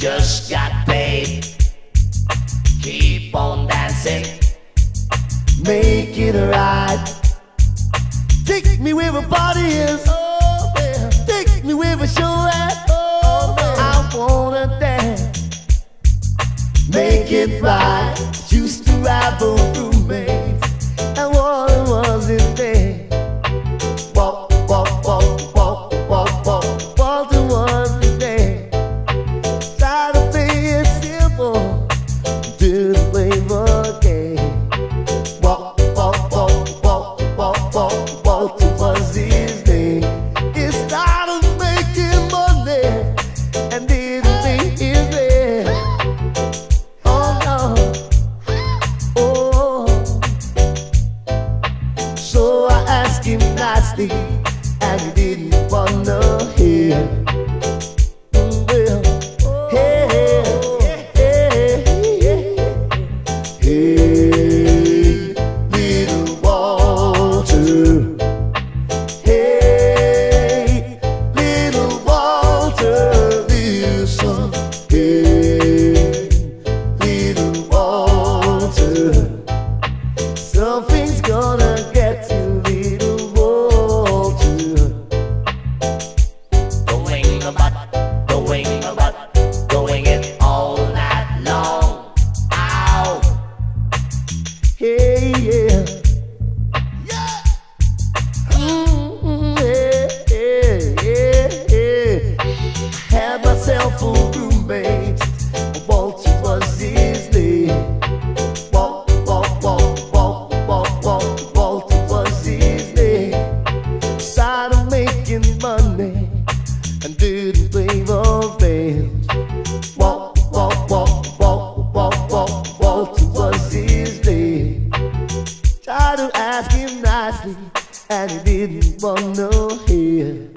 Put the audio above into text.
just got paid. Keep on dancing, make it right. Take me where the party is, oh, yeah. Take me where the show at, oh, I wanna dance, make it right. Used to have a roommate, and what was his name? Walk, walk, walk, walk, walk, walk, Walter was his name. Try to play it simple, didn't play the game. Walk, walk, walk, walk, walk, walk, Walter was his name. He started making money and didn't pay his rent. Oh no, oh. So I asked him nicely, and he didn't wanna hear. Well, hey, hey, hey, hey, little Walter. Hey, little Walter, listen. Hey, little Walter, something's gonna get you, little Walter. Going about, going about, going it all night long. Ow. Hey, yeah. Yeah. Yeah, yeah, yeah. Had myself a roommate, Walter was his name. Walk, walk, walk, walk, walk, walk, Walter was his name. Started making money and didn't play the band. Walk, walk, walk, walk, walk, walk, Walter was his name. Tried to ask him nicely, and he didn't wanna hear.